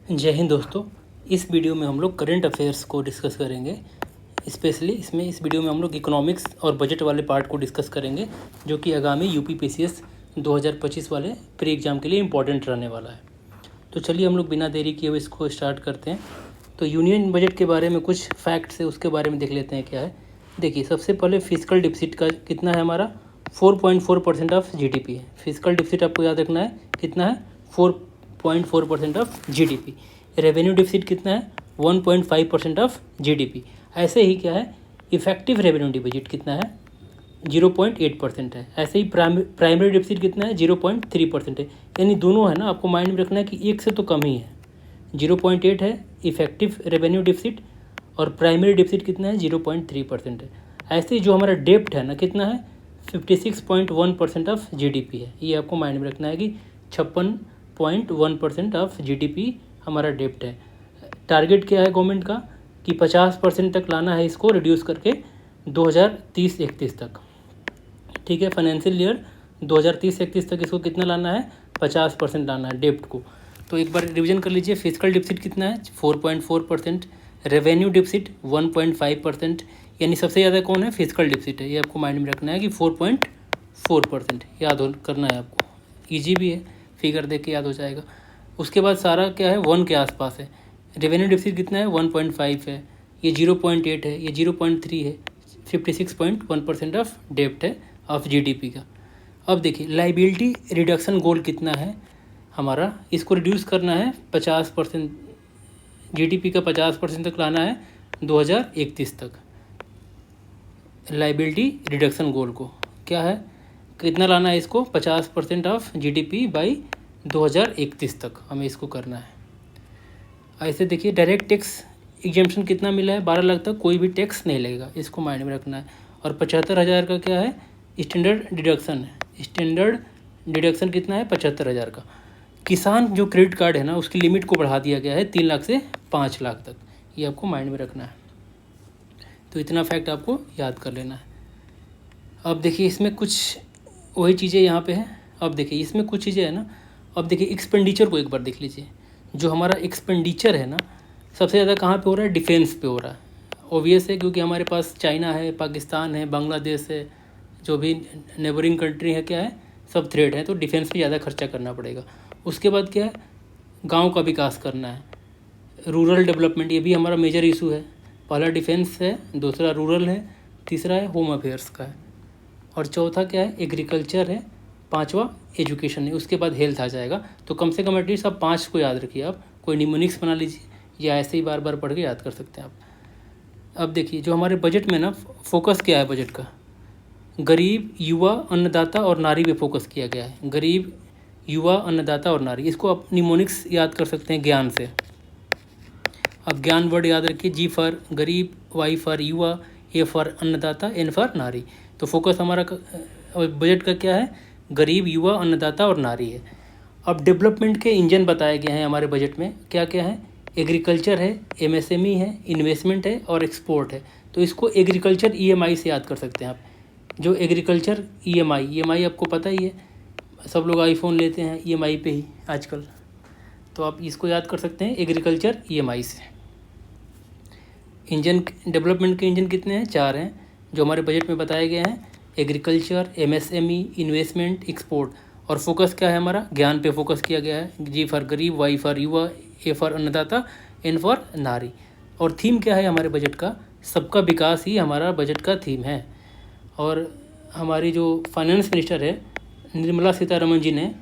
जय हिंद दोस्तों। इस वीडियो में हम लोग करंट अफेयर्स को डिस्कस करेंगे। स्पेशली इस वीडियो में हम लोग इकोनॉमिक्स और बजट वाले पार्ट को डिस्कस करेंगे, जो कि आगामी यूपीपीसीएस 2025 वाले प्री एग्ज़ाम के लिए इम्पोर्टेंट रहने वाला है। तो चलिए हम लोग बिना देरी किए हुए इसको स्टार्ट करते हैं। तो यूनियन बजट के बारे में कुछ फैक्ट्स है, उसके बारे में देख लेते हैं क्या है। देखिए, सबसे पहले फिजिकल डिफिसिट का कितना है हमारा 4.4% ऑफ जीडीपी है। फिजिकल डिफिसिट आपको याद रखना है कितना है 4.4% ऑफ जीडीपी। रेवेन्यू डिफिसिट कितना है 1.5% ऑफ जीडीपी। ऐसे ही क्या है इफेक्टिव रेवेन्यू डिफिसिट कितना है 0.8% है। ऐसे ही प्राइमरी डिफिसिट कितना है 0.3% है। यानी दोनों है ना, आपको माइंड में रखना है कि एक से तो कम ही है। 0.8 है इफेक्टिव रेवेन्यू डिफिसिट और प्राइमरी डिफिसिट कितना है 0.3% है। ऐसे ही जो हमारा डेप्ट है ना कितना है 56.1% ऑफ जीडीपी है। ये आपको माइंड में रखना है कि 56.1% ऑफ जीडीपी हमारा डेप्ट है। टारगेट क्या है गवर्नमेंट का कि 50% तक लाना है इसको, रिड्यूस करके 2030-31 तक। ठीक है, फाइनेंशियल ईयर 2030-31 तक इसको कितना लाना है 50% लाना है डेप्ट को। तो एक बार रिवीजन कर लीजिए। फिजिकल डिफिसिट कितना है 4.4%, रेवेन्यू डिफिसिट 1.5%। यानी सबसे ज़्यादा कौन है फिजिकल डिफिसिट है। ये आपको माइंड में रखना है कि 4.4% याद करना है आपको। ईजी भी है, फिगर देख के याद हो जाएगा। उसके बाद सारा क्या है 1 के आसपास है। रेवेन्यू डिफिसिट कितना है 1.5 है, ये 0.8 है, ये 0.3 है। 56.1% ऑफ डेप्ट है ऑफ जीडीपी का। अब देखिए लाइबिलिटी रिडक्शन गोल कितना है हमारा, इसको रिड्यूस करना है 50%, जीडीपी का 50% तक लाना है 2031 तक। लाइबिलिटी रिडक्शन गोल को क्या है कितना लाना है इसको 50% ऑफ जीडीपी बाई 2031 तक हमें इसको करना है। ऐसे देखिए डायरेक्ट टैक्स एग्जेम्पशन कितना मिला है 12 लाख तक कोई भी टैक्स नहीं लगेगा, इसको माइंड में रखना है। और 75,000 का क्या है स्टैंडर्ड डिडक्शन है। स्टैंडर्ड डिडक्शन कितना है 75,000 का। किसान जो क्रेडिट कार्ड है ना उसकी लिमिट को बढ़ा दिया गया है 3 लाख से 5 लाख तक। ये आपको माइंड में रखना है। तो इतना फैक्ट आपको याद कर लेना है। अब देखिए इसमें कुछ वही चीज़ें यहाँ पे है। अब देखिए इसमें कुछ चीज़ें है ना। अब देखिए एक्सपेंडिचर को एक बार देख लीजिए। जो हमारा एक्सपेंडिचर है ना सबसे ज़्यादा कहाँ पे हो रहा है डिफेंस पे हो रहा है। ऑब्वियस है क्योंकि हमारे पास चाइना है, पाकिस्तान है, बांग्लादेश है, जो भी नेबरिंग कंट्री है क्या है सब थ्रेड है, तो डिफेंस पे ज़्यादा खर्चा करना पड़ेगा। उसके बाद क्या है गाँव का विकास करना है, रूरल डेवलपमेंट, ये भी हमारा मेजर इशू है। पहला डिफेंस है, दूसरा रूरल है, तीसरा है होम अफेयर्स का है, और चौथा क्या है एग्रीकल्चर है, पांचवा एजुकेशन है, उसके बाद हेल्थ आ जाएगा। तो कम से कम एटलीस्ट आप 5 को याद रखिए। आप कोई निमोनिक्स बना लीजिए या ऐसे ही बार बार पढ़ के याद कर सकते हैं आप। अब देखिए जो हमारे बजट में ना फोकस क्या है बजट का, गरीब, युवा, अन्नदाता और नारी पे फोकस किया गया है। गरीब, युवा, अन्नदाता और नारी, इसको आप निमोनिक्स याद कर सकते हैं ज्ञान से। अब ज्ञान वर्ड याद रखिए, जी फॉर गरीब, वाई फॉर युवा, ए फॉर अन्नदाता, एन फॉर नारी। तो फोकस हमारा बजट का क्या है गरीब, युवा, अन्नदाता और नारी है। अब डेवलपमेंट के इंजन बताए गए हैं हमारे बजट में, क्या क्या है एग्रीकल्चर है, एमएसएमई है, इन्वेस्टमेंट है और एक्सपोर्ट है। तो इसको एग्रीकल्चर ईएमआई से याद कर सकते हैं आप। जो एग्रीकल्चर ईएमआई आपको पता ही है, सब लोग आईफोन लेते हैं ईएमआई पे ही आजकल, तो आप इसको याद कर सकते हैं एग्रीकल्चर ईएमआई से। इंजन डेवलपमेंट के इंजन कितने हैं 4 हैं जो हमारे बजट में बताए गए हैं, एग्रीकल्चर, एमएसएमई, इन्वेस्टमेंट, एक्सपोर्ट। और फोकस क्या है हमारा ज्ञान पे फोकस किया गया है, जी फॉर गरीब, वाई फॉर युवा, ए फॉर अन्नदाता, एन फॉर नारी। और थीम क्या है हमारे बजट का, सबका विकास ही हमारा बजट का थीम है। और हमारी जो फाइनेंस मिनिस्टर है निर्मला सीतारमन जी ने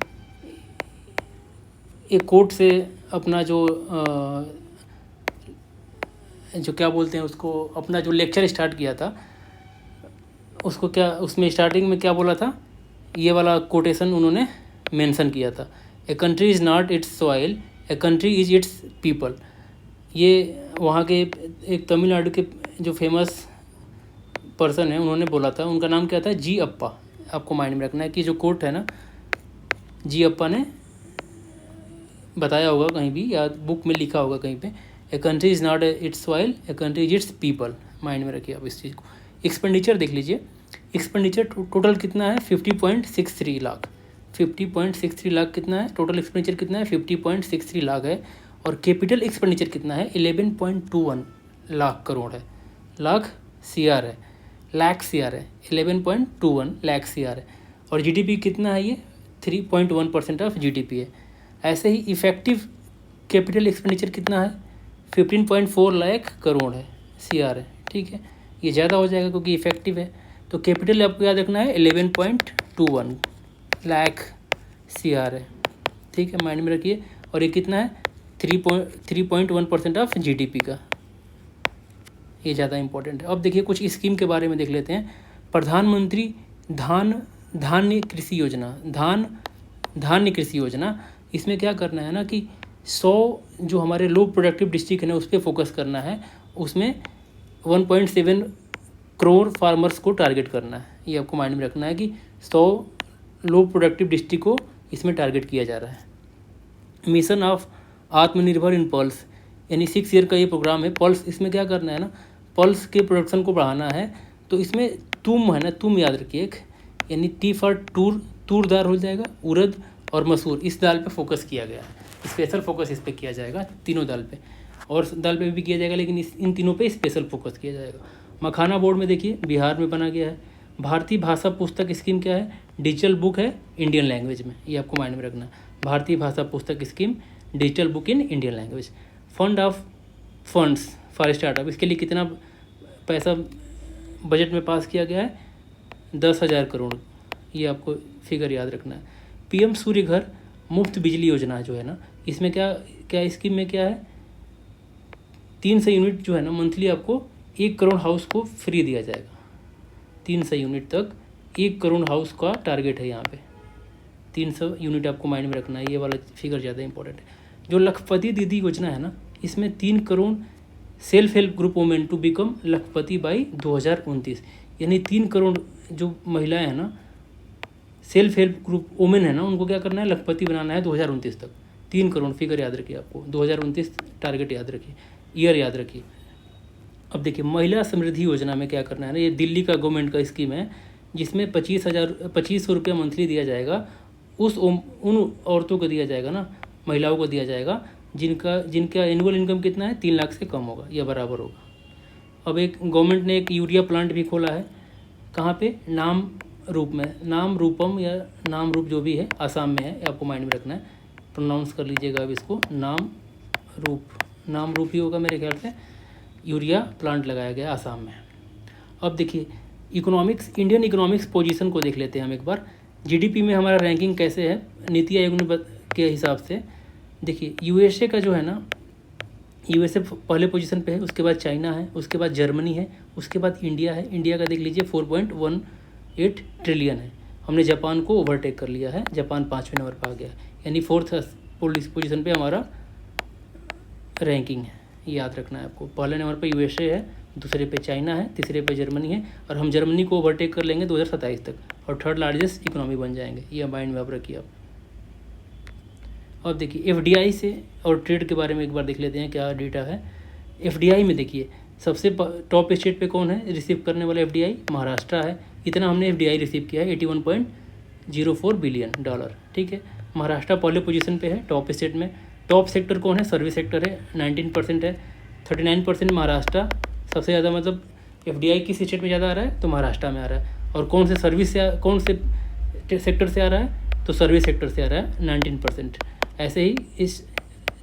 एक कोट से अपना जो क्या बोलते हैं उसको, अपना जो लेक्चर स्टार्ट किया था उसको क्या, उसमें स्टार्टिंग में क्या बोला था, ये वाला कोटेशन उन्होंने मेंशन किया था, a country is not it's soil, a country is it's people. ये वहाँ के एक तमिलनाडु के जो फेमस पर्सन है उन्होंने बोला था, उनका नाम क्या था जी अप्पा। आपको माइंड में रखना है कि जो कोट है ना जी अप्पा ने बताया होगा कहीं भी या बुक में लिखा होगा कहीं पे, a country is not it's soil, a country is it's people. Mind में रखिए आप इस चीज़ को। एक्सपेंडिचर देख लीजिए, एक्सपेंडिचर टोटल कितना है 50.63 लाख। 50.63 लाख कितना है टोटल एक्सपेंडिचर कितना है 50.63 लाख है। और कैपिटल एक्सपेंडिचर कितना है 11.21 लाख करोड़ है, लाख CR है, लाख CR है, 11.21 लाख CR है। और GDP कितना है ये 3.1% ऑफ GDP है। ऐसे ही इफेक्टिव कैपिटल एक्सपेंडिचर कितना है 15.4 लाख करोड़ है, CR है, ठीक है। ये ज़्यादा हो जाएगा क्योंकि इफेक्टिव है, तो कैपिटल आपको याद रखना है 11.21 लाख CR है, ठीक है, माइंड में रखिए। और ये कितना है 3.1% ऑफ GDP का, ये ज़्यादा इंपॉर्टेंट है। अब देखिए कुछ स्कीम के बारे में देख लेते हैं। प्रधानमंत्री धान्य कृषि योजना, धान्य कृषि योजना, इसमें क्या करना है ना कि 100 जो हमारे लो प्रोडक्टिव डिस्ट्रिक्ट है ना उस पर फोकस करना है। उसमें 1.7 करोड़ फार्मर्स को टारगेट करना है। ये आपको माइंड में रखना है कि 100 लो प्रोडक्टिव डिस्ट्रिक्ट को इसमें टारगेट किया जा रहा है। मिशन ऑफ आत्मनिर्भर इन पल्स, यानी 6 ईयर का ये प्रोग्राम है। पल्स, इसमें क्या करना है ना, पल्स के प्रोडक्शन को बढ़ाना है। तो इसमें तुम है ना, तुम याद रखिए एक, यानी T फॉर तूर दाल हो जाएगा, उड़द और मसूर, इस दाल पे फोकस किया गया है। स्पेशल फोकस इस पे किया जाएगा, तीनों दाल पे, और दाल पे भी किया जाएगा, लेकिन इन तीनों पे स्पेशल फोकस किया जाएगा। मखाना बोर्ड में देखिए बिहार में बना गया है। भारतीय भाषा पुस्तक स्कीम क्या है, डिजिटल बुक है इंडियन लैंग्वेज में, ये आपको माइंड में रखना है। भारतीय भाषा पुस्तक scheme, digital book in Indian language. Funds for startup, इसके लिए कितना पैसा बजट में पास किया गया है 10,000 करोड़, ये आपको फिगर याद रखना है। PM सूर्य घर मुफ्त बिजली योजना जो है ना, इसमें क्या स्कीम में क्या है 300 यूनिट जो है ना मंथली आपको 1 करोड़ हाउस को फ्री दिया जाएगा। 300 यूनिट तक 1 करोड़ हाउस का टारगेट है यहाँ पे, 300 यूनिट आपको माइंड में रखना है, ये वाला फिगर ज़्यादा इंपॉर्टेंट है। जो लखपति दीदी योजना है ना, इसमें 3 crore self help group women to become lakhpati by 2029, यानी 3 करोड़ जो महिलाएं हैं ना, सेल्फ हेल्प ग्रुप वुमेन है ना, उनको क्या करना है लखपति बनाना है 2029 तक। 3 करोड़ फिगर याद रखिए, आपको 2029 टारगेट याद रखिए, ईयर याद रखिए। अब देखिए महिला समृद्धि योजना में क्या करना है ना, ये दिल्ली का गवर्नमेंट का स्कीम है, जिसमें 2500 रुपया मंथली दिया जाएगा। उन औरतों को दिया जाएगा ना, महिलाओं को दिया जाएगा जिनका एनुअल इनकम कितना है 3 लाख से कम होगा या बराबर होगा। अब एक गवर्नमेंट ने एक यूरिया प्लांट भी खोला है, कहाँ पे, नाम रूपम या नाम रूप जो भी है, आसाम में है, आपको माइंड में रखना है, प्रोनाउंस कर लीजिएगा अब इसको, नाम रूप ही होगा मेरे ख्याल से। यूरिया प्लांट लगाया गया आसाम में। अब देखिए इंडियन इकोनॉमिक्स पोजीशन को देख लेते हैं हम एक बार। GDP में हमारा रैंकिंग कैसे है नीति आयोग ने के हिसाब से। देखिए USA का जो है ना, USA पहले पोजीशन पे है, उसके बाद चाइना है, उसके बाद जर्मनी है, उसके बाद इंडिया है। इंडिया का देख लीजिए 4.18 ट्रिलियन है। हमने जापान को ओवरटेक कर लिया है, जापान 5वें नंबर पर आ गया, यानी 4th पोजीशन पे हमारा रैंकिंग है, याद रखना है आपको। पहले नंबर पे USA है, दूसरे पे चाइना है, तीसरे पे जर्मनी है, और हम जर्मनी को ओवरटेक कर लेंगे 2027 तक और 3rd लार्जेस्ट इकोनॉमी बन जाएंगे, ये माइंड में आप रखिए आप। अब देखिए FDI से और ट्रेड के बारे में एक बार देख लेते हैं क्या डेटा है। FDI में देखिए सबसे टॉप स्टेट पे कौन है रिसीव करने वाला FDI, महाराष्ट्र है। इतना हमने FDI रिसीव किया है 81.04 बिलियन डॉलर, ठीक है। महाराष्ट्र पहले पोजीशन पे है टॉप स्टेट में। टॉप सेक्टर कौन है, सर्विस सेक्टर है, 19% है, 39% महाराष्ट्र सबसे ज़्यादा, मतलब FDI किस स्टेट में ज़्यादा आ रहा है तो महाराष्ट्र में आ रहा है। और कौन से सेक्टर से आ रहा है तो सर्विस सेक्टर से आ रहा है 19%। ऐसे ही इस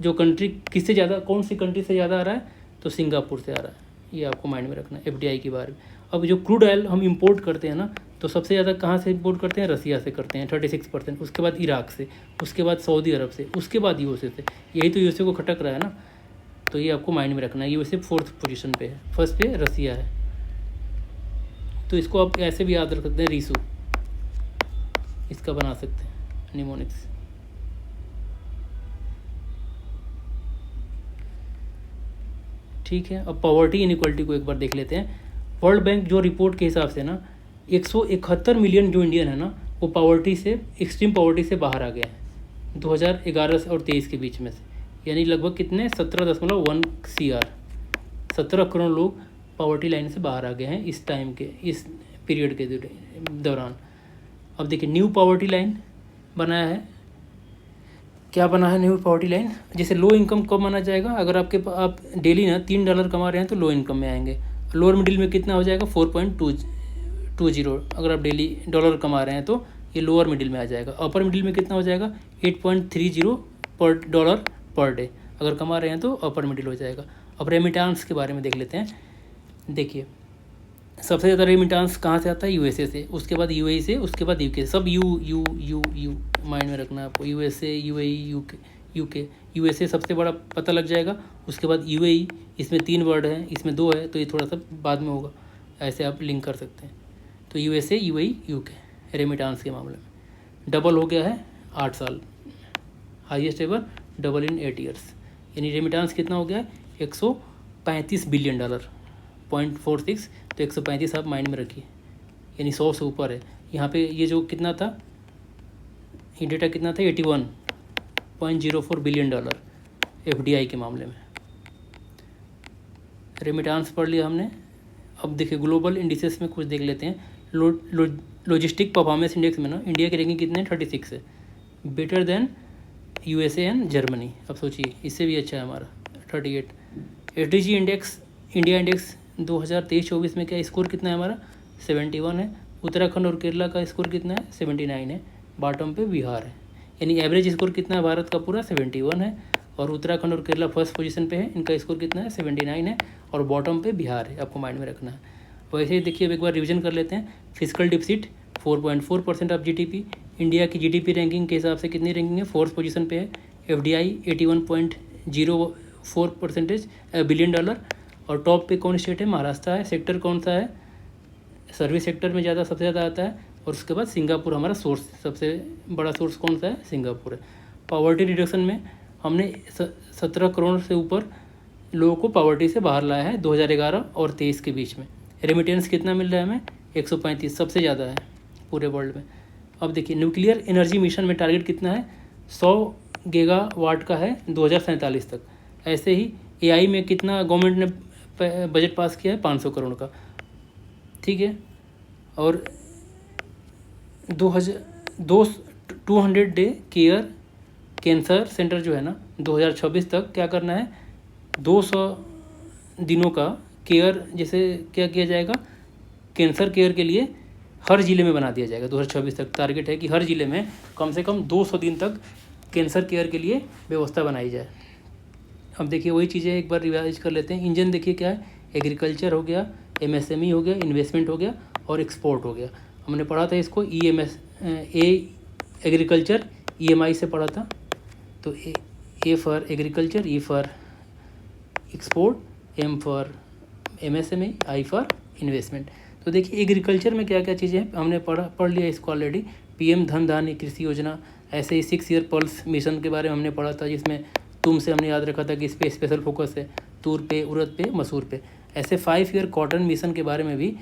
जो कंट्री किससे ज़्यादा, कौन सी कंट्री से ज़्यादा आ रहा है तो सिंगापुर से आ रहा है, ये आपको माइंड में रखना है FDI के बारे में। अब जो क्रूड ऑयल हम इंपोर्ट करते हैं ना, तो सबसे ज़्यादा कहाँ से इंपोर्ट करते हैं, रसिया से करते हैं 36%, उसके बाद इराक से, उसके बाद सऊदी अरब से, उसके बाद USA से। यही तो USA को खटक रहा है ना, तो ये आपको माइंड में रखना है। USA 4th पोजीशन पे है, फर्स्ट पे रसिया है, तो इसको आप ऐसे भी याद रख सकते हैं, रीसू इसका बना सकते हैं निमोनिक्स। ठीक है, अब पॉवर्टी इनइक्वालिटी को एक बार देख लेते हैं। वर्ल्ड बैंक जो रिपोर्ट के हिसाब से ना 171 मिलियन जो इंडियन है ना, वो पॉवर्टी से, एक्सट्रीम पॉवर्टी से बाहर आ गए हैं 2011 और 23 के बीच में से, यानी लगभग कितने 17.1 CR, 17 करोड़ लोग पॉवर्टी लाइन से बाहर आ गए हैं इस टाइम के, इस पीरियड के दौरान। अब देखिए न्यू पॉवर्टी लाइन बनाया है क्या बना है न्यू पॉवर्टी लाइन। जैसे लो इनकम कब माना जाएगा, अगर आप डेली ना $3 कमा रहे हैं तो लो इनकम में आएंगे। लोअर मिडिल में कितना हो जाएगा 4.20, अगर आप डेली डॉलर कमा रहे हैं तो ये लोअर मिडिल में आ जाएगा। अपर मिडिल में कितना हो जाएगा 8.30 पर डॉलर पर डे, अगर कमा रहे हैं तो अपर मिडिल हो जाएगा। अब रेमिटांस के बारे में देख लेते हैं। देखिए सबसे ज़्यादा रेमिटांस कहाँ से आता है, यूएसए से, उसके बाद यूएई से, उसके बाद यूके। सब यू माइंड में रखना है आपको। USA, UAE, UK. यूएसए सबसे बड़ा पता लग जाएगा, उसके बाद यूएई, इसमें 3 वर्ड हैं, इसमें 2 है तो ये थोड़ा सा बाद में होगा, ऐसे आप लिंक कर सकते हैं। तो यूएसए, यूएई, यूके रेमिटांस के मामले में डबल हो गया है 8 साल, highest ever double in 8 years. यानी रेमिटांस कितना हो गया है $135 बिलियन, 0.46, तो 135 आप माइंड में रखिए, यानी 100 से ऊपर है। यहाँ पे ये जो कितना था, ये डेटा कितना था $81.04 बिलियन एफडीआई के मामले में। रेमिटांस पढ़ लिया हमने। अब देखिए ग्लोबल इंडिसेस में कुछ देख लेते हैं। लॉजिस्टिक परफॉर्मेंस इंडेक्स में ना इंडिया की रैंकिंग कितने 36 है, better than USA and Germany. अब सोचिए इससे भी अच्छा है हमारा 38। एसडीजी इंडेक्स, इंडिया इंडेक्स 2023-24 में क्या स्कोर कितना है हमारा 71 है। उत्तराखंड और केरला का स्कोर कितना है 79 है। बॉटम पे बिहार है, यानी एवरेज स्कोर कितना है भारत का पूरा 71 है, और उत्तराखंड और केरला फर्स्ट पोजीशन पे है, इनका स्कोर कितना है 79 है, और बॉटम पे बिहार है, आपको माइंड में रखना है। वैसे ही देखिए अब एक बार रिवीजन कर लेते हैं। Physical deficit 4.4% of GDP, India की जीडीपी रैंकिंग के हिसाब से कितनी रैंकिंग है, 4th पोजीशन पे है। एफडीआई 81.04% बिलियन डॉलर, और टॉप पे कौन स्टेट है, महाराष्ट्र है। सेक्टर कौन सा है, सर्विस सेक्टर में ज़्यादा, सबसे ज़्यादा आता है। और उसके बाद सिंगापुर हमारा सोर्स, सबसे बड़ा सोर्स कौन सा है, सिंगापुर है। पावर्टी रिडक्शन में हमने 17 करोड़ से ऊपर लोगों को पावर्टी से बाहर लाया है 2011 और 23 के बीच में। रेमिटेंस कितना मिल रहा है हमें 135, सबसे ज़्यादा है पूरे वर्ल्ड में। अब देखिए न्यूक्लियर एनर्जी मिशन में टारगेट कितना है 100 गीगावाट का है 2047 तक। ऐसे ही एआई में कितना गवर्नमेंट ने बजट पास किया है 500 करोड़ का, ठीक है। और 200 डे केयर कैंसर सेंटर जो है ना 2026 तक क्या करना है, 200 दिनों का केयर, जैसे क्या किया जाएगा, कैंसर केयर के लिए हर ज़िले में बना दिया जाएगा। 2026 तक टारगेट है कि हर ज़िले में कम से कम 200 दिन तक कैंसर केयर के लिए व्यवस्था बनाई जाए। अब देखिए वही चीज़ें एक बार रिवाइज कर लेते हैं। इंजन देखिए क्या है, एग्रीकल्चर हो गया, एमएसएमई हो गया, इन्वेस्टमेंट हो गया, और एक्सपोर्ट हो गया। हमने पढ़ा था इसको एग्रीकल्चर ईएमआई से पढ़ा था। तो A for agriculture, E for export, M for MSME, I for investment. तो देखिए एग्रीकल्चर में क्या क्या चीज़ें हैं हमने पढ़ लिया इसको ऑलरेडी। पीएम धन धान्य कृषि योजना, ऐसे ही 6 ईयर पल्स मिशन के बारे में हमने पढ़ा था, जिसमें तुम से हमने याद रखा था कि इस पर स्पेशल फोकस है, तूर पे, उड़द पे, मसूर पे। ऐसे 5 ईयर कॉटन मिशन के बारे में भी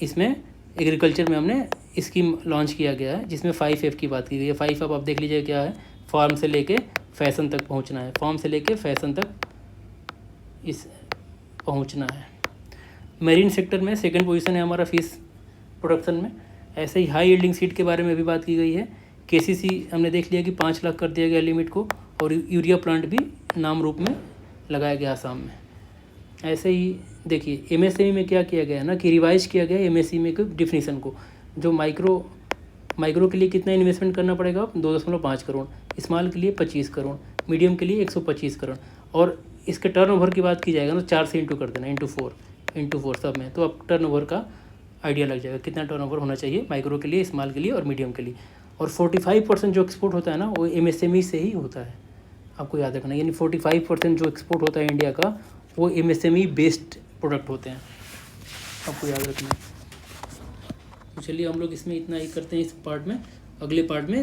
इसमें एग्रीकल्चर में हमने स्कीम लॉन्च किया गया है, जिसमें 5F की बात की गई है। 5F आप देख लीजिए क्या है, फार्म से लेके फैशन तक पहुंचना है, फार्म से लेके फैशन तक इस पहुंचना है। मेरीन सेक्टर में 2nd पोजीशन है हमारा फिश प्रोडक्शन में। ऐसे ही हाई यील्डिंग सीड के बारे में भी बात की गई है। केसीसी हमने देख लिया कि 5 लाख कर दिया गया लिमिट को, और यूरिया प्लांट भी नाम रूप में लगाया गया आसाम में। ऐसे ही देखिए एमएसएमई में क्या किया गया ना कि रिवाइज किया गया एमएसएमई के डिफिनीशन को। जो माइक्रो के लिए कितना इन्वेस्टमेंट करना पड़ेगा, 2.5 करोड़, स्मॉल के लिए 25 करोड़, मीडियम के लिए 125 करोड़, और इसके टर्नओवर की बात की जाएगा ना 4 से इंटू कर देना, इंटू फोर सब में, तो अब टर्नओवर का आइडिया लग जाएगा कितना टर्नओवर होना चाहिए माइक्रो के लिए, स्मॉल के लिए और मीडियम के लिए। और 45% जो एक्सपोर्ट होता है ना वो एमएसएमई से ही होता है, आपको याद रखना। यानी 45% जो एक्सपोर्ट होता है इंडिया का वो एमएसएमई बेस्ड प्रोडक्ट होते हैं, आपको याद रखना है। तो चलिए हम लोग इसमें इतना ही करते हैं इस पार्ट में। अगले पार्ट में